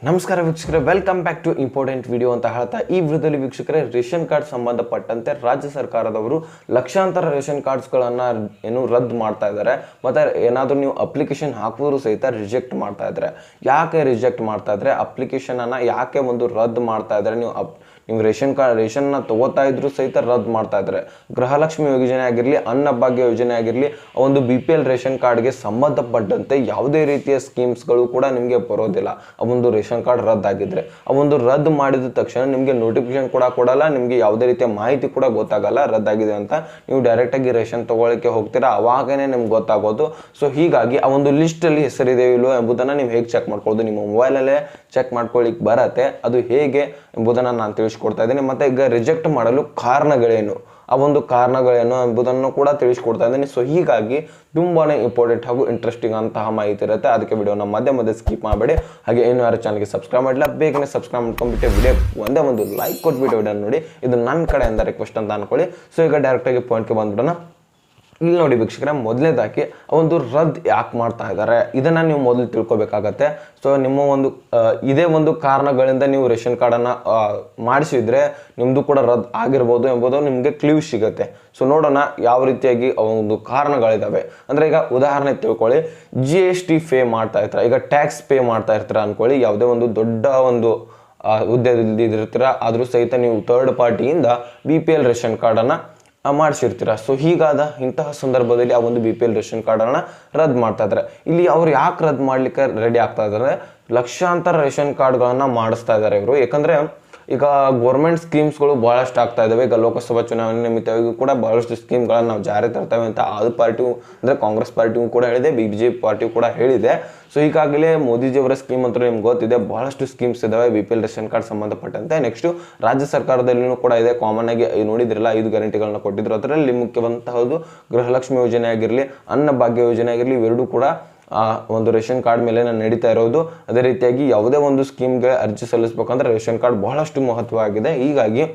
ನಮಸ್ಕಾರ ವೀಕ್ಷಕರೇ, welcome back to important video ಅಂತ ಹೇಳ್ತಾ ಈ ವಿಡಿಯೋದಲ್ಲಿ ವೀಕ್ಷಕರೇ ರೇಷನ್ ಕಾರ್ಡ್ ಸಂಬಂಧಪಟ್ಟಂತೆ ರಾಜ್ಯ ಸರ್ಕಾರದವರು ಲಕ್ಷಾಂತರ ರೇಷನ್ ಕಾರ್ಡ್ಸ್ಗಳನ್ನು ಏನು ರದ್ದು ಮಾಡ್ತಾ ಇದ್ದಾರೆ. ಮತ್ತು ಏನಾದರೂ ನೀವು ಅಪ್ಲಿಕೇಶನ್ ಹಾಕಿದ್ರು ಸಹಿತ ರಿಜೆಕ್ಟ್ ಮಾಡ್ತಾ ಇದ್ದಾರೆ. ಯಾಕೆ ರಿಜೆಕ್ಟ್ ಮಾಡ್ತಾ ಇದ್ದಾರೆ, ಅಪ್ಲಿಕೇಶನನ್ನು ಯಾಕೆ ರದ್ದು ಮಾಡ್ತಾ ಇದ್ದಾರೆ, ನೀವು ರೇಷನ್ನ ತಗೋತಾ ಇದ್ರು ಸಹಿತ ರದ್ದು ಮಾಡ್ತಾ ಇದ್ದಾರೆ. ಗೃಹಲಕ್ಷ್ಮಿ ಯೋಜನೆ ಆಗಿರಲಿ, ಅನ್ನಭಾಗ್ಯ ಯೋಜನೆ ಆಗಿರಲಿ, ಒಂದು BPL ರೇಷನ್ ಕಾರ್ಡ್ಗೆ ಸಂಬಂಧಪಟ್ಟಂತೆ ಯಾವುದೇ ರೀತಿಯ ಸ್ಕೀಮ್ಸ್ಗಳು ಕೂಡ ನಿಮಗೆ ಬರೋದಿಲ್ಲ. ರೇಷನ್ ಕಾರ್ಡ್ ರದ್ದಾಗಿದ್ರೆ ರದ್ದು ಮಾಡಿದ ತಕ್ಷಣ ನಿಮಗೆ ನೋಟಿಫಿಕೇಶನ್ ಕೂಡ ಕೊಡಲ್ಲ, ನಿಮಗೆ ಯಾವುದೇ ರೀತಿಯ ಮಾಹಿತಿ ಕೂಡ ಗೊತ್ತಾಗಲ್ಲ ರದ್ದಾಗಿದೆ ಅಂತ. ನೀವು ಡೈರೆಕ್ಟಾಗಿ ರೇಷನ್ ತಗೊಳ್ಳಕ್ಕೆ ಹೋಗ್ತೀರಾ, ಅವಾಗನೇ ನಿಮ್ಗೆ ಗೊತ್ತಾಗೋದು. ಸೊ ಹೀಗಾಗಿ ಆ ಲಿಸ್ಟಲ್ಲಿ ಹೆಸರಿದೆ ಇಲ್ಲೋ ಎಂಬುದನ್ನು ನೀವು ಹೇಗೆ ಚೆಕ್ ಮಾಡ್ಕೊಳ್ಳೋದು, ನಿಮ್ಮ ಮೊಬೈಲಲ್ಲೇ ಚೆಕ್ ಮಾಡ್ಕೊಳ್ಳಿಕ್ಕೆ ಬರತ್ತೆ. ಅದು ಹೇಗೆ ಎಂಬುದನ್ನು ನಾನು ತಿಳಿಸ್ಕೊಡ್ತಾ ಇದ್ದೀನಿ. ಮತ್ತು ಈಗ ರಿಜೆಕ್ಟ್ ಮಾಡಲು ಕಾರಣಗಳೇನು, ಆ ಕಾರಣಗಳೇನು ಎಂಬುದನ್ನು ಕೂಡ ತಿಳಿಸ್ಕೊಡ್ತಾ ಇದ್ದೀನಿ. ಸೊ ಹೀಗಾಗಿ ತುಂಬಾ ಇಂಪಾರ್ಟೆಂಟ್ ಹಾಗೂ ಇಂಟ್ರೆಸ್ಟಿಂಗ್ ಅಂತಹ ಮಾಹಿತಿ ಇರುತ್ತೆ. ಅದಕ್ಕೆ ವಿಡಿಯೋನ ಮಧ್ಯೆ ಸ್ಕಿಪ್ ಮಾಡಬೇಡಿ. ಹಾಗೆ ಏನು ಯಾರು ಚಾನಲ್ಗೆ ಸಬ್ಸ್ಕ್ರೈಬ್ ಮಾಡಿಲ್ಲ ಬೇಗನೆ ಸಬ್ಸ್ಕ್ರೈಬ್ ಮಾಡ್ಕೊಂಡ್ಬಿಟ್ಟು ವಿಡಿಯೋ ಒಂದು ಲೈಕ್ ಕೊಟ್ಬಿಟ್ಟು ವಿಡಿಯೋ ನೋಡಿ. ಇದು ನನ್ನ ಕಡೆಯಿಂದ ರಿಕ್ವೆಸ್ಟ್ ಅಂತ ಅನ್ಕೊಳ್ಳಿ. ಸೊ ಈಗ ಡೈರೆಕ್ಟಾಗಿ ಪಾಯಿಂಟ್ಗೆ ಬಂದ್ಬಿಡೋಣ. ಇಲ್ಲಿ ನೋಡಿ ವೀಕ್ಷಕರೇ, ಮೊದಲನೇದಾಗಿ ರದ್ದು ಯಾಕೆ ಮಾಡ್ತಾ ಇದ್ದಾರೆ ಇದನ್ನು ನೀವು ಮೊದಲು ತಿಳ್ಕೊಬೇಕಾಗತ್ತೆ. ಸೊ ನಿಮ್ಮ ಇದೇ ಕಾರಣಗಳಿಂದ ನೀವು ರೇಷನ್ ಕಾರ್ಡನ್ನು ಮಾಡಿಸಿದ್ರೆ ನಿಮ್ಮದು ಕೂಡ ರದ್ದು ಆಗಿರ್ಬೋದು ಎಂಬುದು ನಿಮಗೆ ಕ್ಲೂ ಸಿಗುತ್ತೆ. ಸೊ ನೋಡೋಣ ಯಾವ ರೀತಿಯಾಗಿ ಕಾರಣಗಳಿದ್ದಾವೆ. ಅಂದರೆ ಈಗ ಉದಾಹರಣೆ ತಿಳ್ಕೊಳ್ಳಿ, GST ಪೇ ಮಾಡ್ತಾ ಇರ್ತಾರೆ, ಈಗ ಟ್ಯಾಕ್ಸ್ ಪೇ ಮಾಡ್ತಾ ಇರ್ತೀರ ಅಂದ್ಕೊಳ್ಳಿ. ಯಾವುದೇ ದೊಡ್ಡ ಹುದ್ದೆಯಲ್ಲಿ ಇರ್ತೀರ, ಆದರೂ ಸಹಿತ ನೀವು ಥರ್ಡ್ ಪಾರ್ಟಿಯಿಂದ BPL ರೇಷನ್ ಕಾರ್ಡನ್ನು ಮಾಡಿಸಿರ್ತೀರ. ಸೊ ಹೀಗಾದ ಇಂತಹ ಸಂದರ್ಭದಲ್ಲಿ ಆ BPL ರೇಷನ್ ಕಾರ್ಡನ್ನು ರದ್ದು ಮಾಡ್ತಾ ಇದ್ದಾರೆ. ಇಲ್ಲಿ ಅವ್ರು ಯಾಕೆ ರದ್ದು ಮಾಡ್ಲಿಕ್ಕೆ ರೆಡಿ ಆಗ್ತಾ ಇದ್ದಾರೆ, ಲಕ್ಷಾಂತರ ರೇಷನ್ ಕಾರ್ಡ್ಗಳನ್ನು ಮಾಡಿಸ್ತಾ ಇದ್ದಾರೆ ಇವರು. ಯಾಕಂದರೆ ಈಗ ಗೌರ್ಮೆಂಟ್ ಸ್ಕೀಮ್ಸ್ಗಳು ಭಾಳಷ್ಟು ಆಗ್ತಾ ಇದ್ದಾವೆ. ಈಗ ಲೋಕಸಭಾ ಚುನಾವಣೆ ನಿಮಿತ್ತವಾಗಿ ಕೂಡ ಭಾಳಷ್ಟು ಸ್ಕೀಮ್ಗಳನ್ನು ನಾವು ಜಾರಿ ತರ್ತೇವೆ ಅಂತ ಆಲ್ ಪಾರ್ಟಿಯು ಅಂದರೆ ಕಾಂಗ್ರೆಸ್ ಪಾರ್ಟಿಯು ಕೂಡ ಹೇಳಿದೆ, BJP ಪಾರ್ಟಿಯು ಕೂಡ ಹೇಳಿದೆ. ಸೊ ಈಗಾಗಲೇ ಮೋದಿಜಿಯವರ ಸ್ಕೀಮ್ ಅಂತೂ ನಿಮ್ಗೆ ಗೊತ್ತಿದೆ, ಭಾಳಷ್ಟು ಸ್ಕೀಮ್ಸ್ ಇದ್ದಾವೆ BPL ರೇಷನ್ ಕಾರ್ಡ್ ಸಂಬಂಧಪಟ್ಟಂತೆ. ನೆಕ್ಸ್ಟು ರಾಜ್ಯ ಸರ್ಕಾರದಲ್ಲಿಯೂ ಕೂಡ ಇದೆ. ಕಾಮನ್ ಆಗಿ ನೋಡಿದ್ರಲ್ಲ, 5 ಗ್ಯಾರಂಟಿಗಳನ್ನ ಕೊಟ್ಟಿದ್ರು. ಅದರಲ್ಲಿ ಮುಖ್ಯವಂತಹದ್ದು ಗೃಹಲಕ್ಷ್ಮಿ ಯೋಜನೆ ಆಗಿರಲಿ, ಅನ್ನಭಾಗ್ಯ ಯೋಜನೆ ಆಗಿರಲಿ, ಇವೆರಡೂ ಕೂಡ ರೇಷನ್ ಕಾರ್ಡ್ ಮೇಲೆ ನಡೀತಾ ಇರೋದು. ಅದೇ ರೀತಿಯಾಗಿ ಯಾವುದೇ ಸ್ಕೀಮ್ಗೆ ಅರ್ಜಿ ಸಲ್ಲಿಸಬೇಕಂದ್ರೆ ರೇಷನ್ ಕಾರ್ಡ್ ಬಹಳಷ್ಟು ಮಹತ್ವವಾಗಿದೆ. ಹೀಗಾಗಿ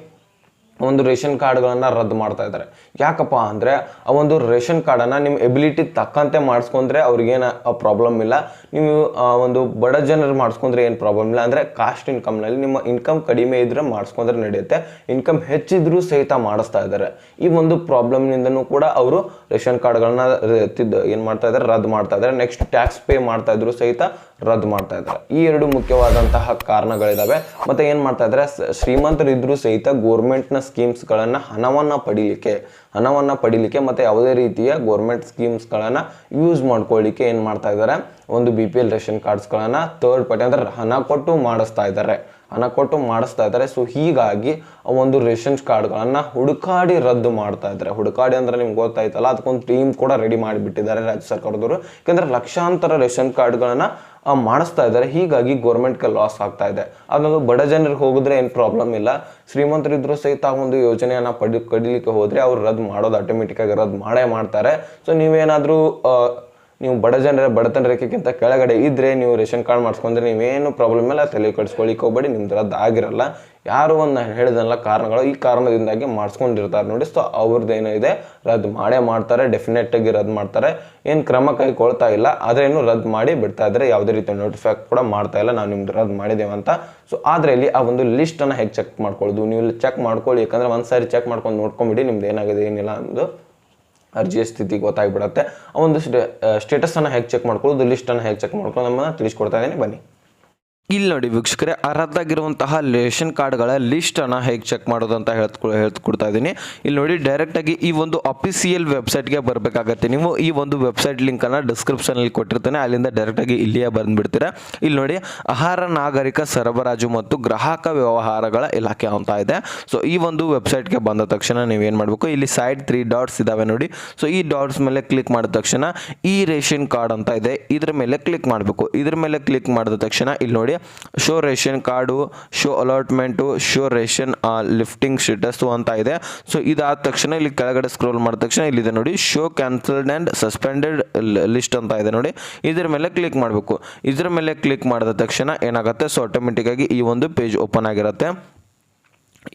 ರೇಷನ್ ಕಾರ್ಡ್ಗಳನ್ನು ರದ್ದು ಮಾಡ್ತಾ ಇದ್ದಾರೆ. ಯಾಕಪ್ಪ ಅಂದರೆ ಆ ರೇಷನ್ ಕಾರ್ಡನ್ನು ನಿಮ್ಮ ಎಬಿಲಿಟಿ ತಕ್ಕಂತೆ ಮಾಡಿಸ್ಕೊಂಡ್ರೆ ಅವ್ರಿಗೇನು ಪ್ರಾಬ್ಲಮ್ ಇಲ್ಲ. ನೀವು ಬಡ ಜನರು ಮಾಡಿಸ್ಕೊಂಡ್ರೆ ಏನು ಪ್ರಾಬ್ಲಮ್ ಇಲ್ಲ. ಅಂದರೆ ಕಾಸ್ಟ್ ಇನ್ಕಮ್ನಲ್ಲಿ ನಿಮ್ಮ ಇನ್ಕಮ್ ಕಡಿಮೆ ಇದ್ದರೆ ಮಾಡಿಸ್ಕೊಂಡ್ರೆ ನಡೆಯುತ್ತೆ, ಇನ್ಕಮ್ ಹೆಚ್ಚಿದ್ರೂ ಸಹಿತ ಮಾಡಿಸ್ತಾ ಇದ್ದಾರೆ. ಈ ಪ್ರಾಬ್ಲಮ್ನಿಂದನೂ ಕೂಡ ಅವರು ರೇಷನ್ ಕಾರ್ಡ್ಗಳನ್ನ ಏನು ಮಾಡ್ತಾ ಇದ್ದಾರೆ, ರದ್ದು ಮಾಡ್ತಾ ಇದ್ದಾರೆ. ನೆಕ್ಸ್ಟ್ ಟ್ಯಾಕ್ಸ್ ಪೇ ಮಾಡ್ತಾ ಇದ್ರು ಸಹಿತ ರದ್ದು ಮಾಡ್ತಾ ಇದ್ದಾರೆ. ಈ 2 ಮುಖ್ಯವಾದಂತಹ ಕಾರಣಗಳಿದಾವೆ. ಮತ್ತೆ ಏನು ಮಾಡ್ತಾ ಇದ್ದಾರೆ, ಶ್ರೀಮಂತರಿದ್ರೂ ಸಹಿತ ಗೋರ್ಮೆಂಟ್ನ ಸ್ಕೀಮ್ಸ್ಗಳನ್ನು ಹಣವನ್ನು ಪಡಿಲಿಕ್ಕೆ ಮತ್ತು ಯಾವುದೇ ರೀತಿಯ ಗೋರ್ಮೆಂಟ್ ಸ್ಕೀಮ್ಸ್ಗಳನ್ನು ಯೂಸ್ ಮಾಡ್ಕೊಳ್ಳಿಕ್ಕೆ ಏನು ಮಾಡ್ತಾ ಇದ್ದಾರೆ, BPL ರೇಷನ್ ಕಾರ್ಡ್ಸ್ಗಳನ್ನು ಥರ್ಡ್ ಪಾರ್ಟಿ ಅಂದರೆ ಹಣ ಕೊಟ್ಟು ಮಾಡಿಸ್ತಾ ಇದ್ದಾರೆ. ಸೊ ಹೀಗಾಗಿ ರೇಷನ್ ಕಾರ್ಡ್ಗಳನ್ನು ಹುಡುಕಾಡಿ ರದ್ದು ಮಾಡ್ತಾ ಇದ್ದಾರೆ. ಹುಡುಕಾಡಿ ಅಂದರೆ ನಿಮ್ಗೆ ಗೊತ್ತಾಯ್ತಲ್ಲ, ಅದಕ್ಕೊಂದು ಟೀಮ್ ಕೂಡ ರೆಡಿ ಮಾಡಿಬಿಟ್ಟಿದ್ದಾರೆ ರಾಜ್ಯ ಸರ್ಕಾರದವರು. ಯಾಕಂದರೆ ಲಕ್ಷಾಂತರ ರೇಷನ್ ಕಾರ್ಡ್ಗಳನ್ನು ಮಾಡಿಸ್ತಾ ಇದ್ದಾರೆ. ಹೀಗಾಗಿ ಗೋರ್ಮೆಂಟ್ಗೆ ಲಾಸ್ ಆಗ್ತಾ ಇದೆ. ಅದೊಂದು ಬಡ ಜನರಿಗೆ ಹೋಗಿದ್ರೆ ಏನು ಪ್ರಾಬ್ಲಮ್ ಇಲ್ಲ. ಶ್ರೀಮಂತರಿದ್ರೂ ಸಹಿತ ಯೋಜನೆಯನ್ನು ಕಡಿಲಿಕ್ಕೆ ಹೋದರೆ ಅವ್ರು ರದ್ದು ಮಾಡೋದು ಆಟೋಮೆಟಿಕ್ಕಾಗಿ ರದ್ದು ಮಾಡ್ತಾರೆ. ಸೊ ನೀವು ಬಡತನ ರೇಖೆಗಿಂತ ಕೆಳಗಡೆ ಇದ್ದರೆ ನೀವು ರೇಷನ್ ಕಾರ್ಡ್ ಮಾಡಿಸ್ಕೊಂಡ್ರೆ ನೀವೇನು ಪ್ರಾಬ್ಲಮ್ ಇಲ್ಲ, ತಲೆ ಕೆಡಿಸ್ಕೊಳ್ಳಿಕ್ಕೆ ಹೋಗ್ಬೇಡಿ, ನಿಮ್ದು ರದ್ದು ಆಗಿರಲ್ಲ. ಯಾರು ಹೇಳಿದಲ್ಲ ಕಾರಣಗಳು, ಈ ಕಾರಣದಿಂದಾಗಿ ಮಾಡಿಸ್ಕೊಂಡಿರ್ತಾರೆ ನೋಡಿ. ಸೊ ಅವ್ರದ್ದು ಏನಿದೆ ರದ್ದು ಮಾಡ್ತಾರೆ, ಡೆಫಿನೆಟಾಗಿ ರದ್ದು ಮಾಡ್ತಾರೆ. ಏನು ಕ್ರಮ ಕೈಗೊಳ್ತಾ ಇಲ್ಲ, ಆದ್ರೇನು ರದ್ದು ಮಾಡಿ ಬಿಡ್ತಾ ಇದ್ದಾರೆ. ಯಾವುದೇ ರೀತಿಯ ನೋಟಿಫೈ ಕೂಡ ಮಾಡ್ತಾ ಇಲ್ಲ, ನಾವು ನಿಮ್ದು ರದ್ದು ಮಾಡಿದ್ದೇವೆ ಅಂತ. ಸೊ ಆದರೆ ಇಲ್ಲಿ ಆ ಲಿಸ್ಟನ್ನು ಹೇಗೆ ಚೆಕ್ ಮಾಡ್ಕೊಳ್ಳೋದು, ನೀವು ಚೆಕ್ ಮಾಡ್ಕೊಳ್ಳಿ. ಯಾಕಂದರೆ ಒಂದ್ಸಾರಿ ಚೆಕ್ ಮಾಡ್ಕೊಂಡು ನೋಡ್ಕೊಂಬಿಡಿ ನಿಮ್ದು ಏನಾಗಿದೆ ಏನಿಲ್ಲ ಅನ್ನೋದು ಅರ್ಜಿಯ ಸ್ಥಿತಿ ಗೊತ್ತಾಗ್ಬಿಡತ್ತೆ. ಸ್ಟೇಟಸನ್ನು ಹೇಗೆ ಚೆಕ್ ಮಾಡ್ಕೊಳ್ಳೋದು, ಲಿಸ್ಟನ್ನು ಹೇಗೆ ಚೆಕ್ ಮಾಡ್ಕೊಳ್ಳೋದು ನಮ್ಮನ್ನು ತಿಳಿಸ್ಕೊಡ್ತಾ ಇದ್ದೀನಿ, ಬನ್ನಿ. ಇಲ್ಲಿ ನೋಡಿ ವೀಕ್ಷಕರೇ, ರದ್ದಾಗಿರುವಂತಹ ರೇಷನ್ ಕಾರ್ಡ್ಗಳ ಲಿಸ್ಟನ್ನು ಹೇಗೆ ಚೆಕ್ ಮಾಡೋದು ಅಂತ ಹೇಳ್ಕೊಡ್ತಾ ಇದ್ದೀನಿ. ಇಲ್ಲಿ ನೋಡಿ, ಡೈರೆಕ್ಟಾಗಿ ಈ ಅಫಿಸಿಯಲ್ ವೆಬ್ಸೈಟ್ಗೆ ಬರಬೇಕಾಗತ್ತೆ. ನೀವು ಈ ವೆಬ್ಸೈಟ್ ಲಿಂಕನ್ನು ಡಿಸ್ಕ್ರಿಪ್ಷನಲ್ಲಿ ಕೊಟ್ಟಿರ್ತಾನೆ, ಅಲ್ಲಿಂದ ಡೈರೆಕ್ಟಾಗಿ ಇಲ್ಲಿಯೇ ಬಂದುಬಿಡ್ತೀರಾ. ಇಲ್ಲಿ ನೋಡಿ, ಆಹಾರ ನಾಗರಿಕ ಸರಬರಾಜು ಮತ್ತು ಗ್ರಾಹಕ ವ್ಯವಹಾರಗಳ ಇಲಾಖೆ ಅಂತ ಇದೆ. ಸೊ ಈ ವೆಬ್ಸೈಟ್ಗೆ ಬಂದ ತಕ್ಷಣ ನೀವೇನು ಮಾಡಬೇಕು, ಇಲ್ಲಿ ಸೈಡ್ 3 ಡಾಟ್ಸ್ ಇದ್ದಾವೆ ನೋಡಿ. ಸೊ ಈ ಡಾಟ್ಸ್ ಮೇಲೆ ಕ್ಲಿಕ್ ಮಾಡಿದ ತಕ್ಷಣ ಈ ರೇಷನ್ ಕಾರ್ಡ್ ಅಂತ ಇದೆ, ಇದ್ರ ಮೇಲೆ ಕ್ಲಿಕ್ ಮಾಡಬೇಕು. ಇದ್ರ ಮೇಲೆ ಕ್ಲಿಕ್ ಮಾಡಿದ ತಕ್ಷಣ ಇಲ್ಲಿ ನೋಡಿ, show ration card, show allotment, show ration lifting status ಅಂತ ಇದೆ. ಸೊ ಇದಾದ ತಕ್ಷಣ ಇಲ್ಲಿ ಕೆಳಗಡೆ ಸ್ಕ್ರೋಲ್ ಮಾಡಿದ ತಕ್ಷಣ ಇಲ್ಲಿದೆ ನೋಡಿ, show cancelled and suspended list ಅಂತ ಇದೆ ನೋಡಿ. ಇದ್ರ ಮೇಲೆ ಕ್ಲಿಕ್ ಮಾಡಬೇಕು. ಇದ್ರ ಮೇಲೆ ಕ್ಲಿಕ್ ಮಾಡಿದ ತಕ್ಷಣ ಏನಾಗುತ್ತೆ, ಸೊ ಆಟೋಮೆಟಿಕ್ಕಾಗಿ ಈ ಪೇಜ್ ಓಪನ್ ಆಗಿರುತ್ತೆ.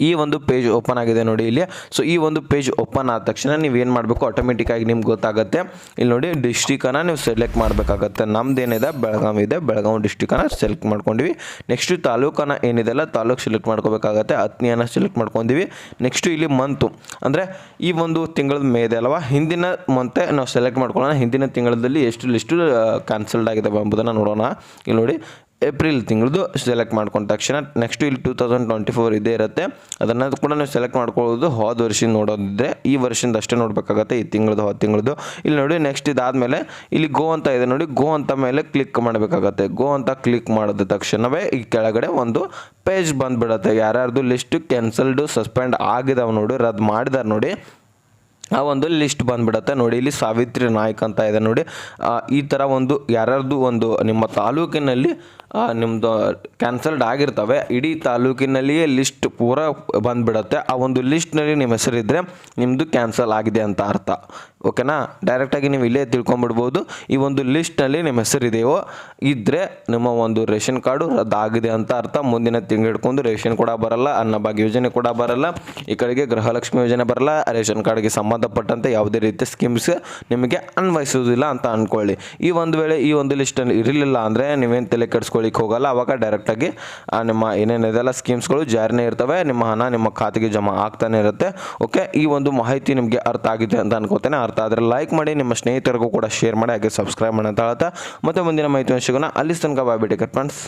ಈ ಒಂದು ಪೇಜ್ ಓಪನ್ ಆಗಿದೆ ನೋಡಿ ಇಲ್ಲಿ. ಸೊ ಈ ಒಂದು ಪೇಜ್ ಓಪನ್ ಆದ ತಕ್ಷಣ ನೀವೇನು ಮಾಡಬೇಕು, ಆಟೋಮೆಟಿಕ್ಕಾಗಿ ನಿಮ್ಗೆ ಗೊತ್ತಾಗುತ್ತೆ. ಇಲ್ಲಿ ನೋಡಿ ಡಿಸ್ಟಿಕನ್ನು ನೀವು ಸೆಲೆಕ್ಟ್ ಮಾಡಬೇಕಾಗತ್ತೆ. ನಮ್ದು ಏನಿದೆ ಬೆಳಗಾವಿ ಇದೆ, ಬೆಳಗಾವಿ ಡಿಸ್ಟಿಕನ್ನು ಸೆಲೆಕ್ಟ್ ಮಾಡ್ಕೊಂಡಿವಿ. ನೆಕ್ಸ್ಟು ತಾಲೂಕನ್ನು ಏನಿದೆಲ್ಲ ತಾಲೂಕು ಸೆಲೆಕ್ಟ್ ಮಾಡ್ಕೋಬೇಕಾಗತ್ತೆ. ಹತ್ತನೆಯನ್ನು ಸೆಲೆಕ್ಟ್ ಮಾಡ್ಕೊಂಡಿವಿ. ನೆಕ್ಸ್ಟು ಇಲ್ಲಿ ಮಂತು ಅಂದರೆ ಈ ಒಂದು ತಿಂಗಳದ ಮೇ ಇದೆ ಅಲ್ವಾ, ಹಿಂದಿನ ಮಂತೆ ನಾವು ಸೆಲೆಕ್ಟ್ ಮಾಡ್ಕೊಳ್ಳೋಣ. ಹಿಂದಿನ ತಿಂಗಳಲ್ಲಿ ಎಷ್ಟು ಲಿಸ್ಟು ಕ್ಯಾನ್ಸಲ್ಡ್ ಆಗಿದೆ ಎಂಬುದನ್ನು ನೋಡೋಣ. ಇಲ್ಲಿ ನೋಡಿ ಏಪ್ರಿಲ್ ತಿಂಗಳದು ಸೆಲೆಕ್ಟ್ ಮಾಡ್ಕೊಂಡ ತಕ್ಷಣ ನೆಕ್ಸ್ಟು ಇಲ್ಲಿ 2024 ಇದೇ ಇರುತ್ತೆ. ಅದನ್ನು ಕೂಡ ನೀವು ಸೆಲೆಕ್ಟ್ ಮಾಡ್ಕೊಳ್ಳೋದು ಹೋದ ವರ್ಷ ನೋಡೋದಿದ್ರೆ ಈ ವರ್ಷದಿಂದ ಅಷ್ಟೇ ನೋಡಬೇಕಾಗತ್ತೆ, ಈ ತಿಂಗಳದು ಹೋದ ತಿಂಗಳದು. ಇಲ್ಲಿ ನೋಡಿ ನೆಕ್ಸ್ಟ್ ಇದಾದಮೇಲೆ ಇಲ್ಲಿ ಗೋ ಅಂತ ಇದೆ ನೋಡಿ, ಗೋ ಅಂತ ಮೇಲೆ ಕ್ಲಿಕ್ ಮಾಡಬೇಕಾಗತ್ತೆ. ಗೋ ಅಂತ ಕ್ಲಿಕ್ ಮಾಡಿದ ತಕ್ಷಣವೇ ಈ ಕೆಳಗಡೆ ಒಂದು ಪೇಜ್ ಬಂದುಬಿಡುತ್ತೆ. ಯಾರ್ಯಾರ್ದು ಲಿಸ್ಟು ಕ್ಯಾನ್ಸಲ್ಡು ಸಸ್ಪೆಂಡ್ ಆಗಿದಾವೆ ನೋಡಿ, ರದ್ದು ಮಾಡಿದಾರೆ ನೋಡಿ, ಆ ಒಂದು ಲಿಸ್ಟ್ ಬಂದುಬಿಡುತ್ತೆ ನೋಡಿ. ಇಲ್ಲಿ ಸಾವಿತ್ರಿ ನಾಯ್ಕ್ ಅಂತ ಇದೆ ನೋಡಿ. ಈ ಥರ ಒಂದು ಯಾರ್ಯಾರ್ದು ಒಂದು ನಿಮ್ಮ ತಾಲೂಕಿನಲ್ಲಿ ನಿಮ್ಮದು ಕ್ಯಾನ್ಸಲ್ಡ್ ಆಗಿರ್ತವೆ, ಇಡೀ ತಾಲೂಕಿನಲ್ಲಿಯೇ ಲಿಸ್ಟ್ ಪೂರ ಬಂದುಬಿಡುತ್ತೆ. ಆ ಒಂದು ಲಿಸ್ಟ್ನಲ್ಲಿ ನಿಮ್ಮ ಹೆಸರಿದ್ದರೆ ನಿಮ್ಮದು ಕ್ಯಾನ್ಸಲ್ ಆಗಿದೆ ಅಂತ ಅರ್ಥ. ಓಕೆನಾ, ಡೈರೆಕ್ಟಾಗಿ ನೀವು ಇಲ್ಲೇ ತಿಳ್ಕೊಂಬಿಡ್ಬೋದು. ಈ ಒಂದು ಲಿಸ್ಟ್ನಲ್ಲಿ ನಿಮ್ಮ ಹೆಸರಿದೆಯೋ ಇದ್ದರೆ ನಿಮ್ಮ ಒಂದು ರೇಷನ್ ಕಾರ್ಡು ರದ್ದಾಗಿದೆ ಅಂತ ಅರ್ಥ. ಮುಂದಿನ ತಿಂಗಳು ಹಿಡ್ಕೊಂಡು ರೇಷನ್ ಕೂಡ ಬರಲ್ಲ, ಅನ್ನಭಾಗ್ಯ ಯೋಜನೆ ಕೂಡ ಬರಲ್ಲ, ಈ ಕಡೆಗೆ ಗೃಹಲಕ್ಷ್ಮಿ ಯೋಜನೆ ಬರಲ್ಲ, ರೇಷನ್ ಕಾರ್ಡ್ಗೆ ಸಂಬಂಧಪಟ್ಟಂತೆ ಯಾವುದೇ ರೀತಿಯ ಸ್ಕೀಮ್ಸ್ ನಿಮಗೆ ಅನ್ವಯಿಸೋದಿಲ್ಲ ಅಂತ ಅಂದ್ಕೊಳ್ಳಿ. ಈ ಒಂದು ವೇಳೆ ಈ ಒಂದು ಲಿಸ್ಟಲ್ಲಿ ಇರಲಿಲ್ಲ ಅಂದರೆ ನೀವೇನು ತಲೆ ಕೆಡಿಸ್ಕೊಳ್ಳಿಕ್ಕೆ ಹೋಗಲ್ಲ. ಅವಾಗ ಡೈರೆಕ್ಟಾಗಿ ನಿಮ್ಮ ಏನೇನಿದೆಲ್ಲ ಸ್ಕೀಮ್ಸ್ಗಳು ಜಾರಿನೇ ಇರ್ತವೆ, ನಿಮ್ಮ ಹಣ ನಿಮ್ಮ ಖಾತೆಗೆ ಜಮಾ ಆಗ್ತಾನೆ ಇರುತ್ತೆ. ಓಕೆ, ಈ ಒಂದು ಮಾಹಿತಿ ನಿಮಗೆ ಅರ್ಥ ಆಗಿದೆ ಅಂತ ಅನ್ಕೋತೇನೆ. ಅರ್ಥ ಆದರೆ ಲೈಕ್ ಮಾಡಿ, ನಿಮ್ಮ ಸ್ನೇಹಿತರಿಗೂ ಕೂಡ ಶೇರ್ ಮಾಡಿ, ಹಾಗೆ ಸಬ್ಸ್ಕ್ರೈಬ್ ಮಾಡಿ ಅಂತ ಹೇಳ್ತಾ ಮತ್ತೆ ಮುಂದಿನ ಮಾಹಿತಿ ಸಿಗೋಣ. ಅಲ್ಲಿ ತನಕ ಬಾಯ್ ಬಿಡಿ ಫ್ರೆಂಡ್ಸ್.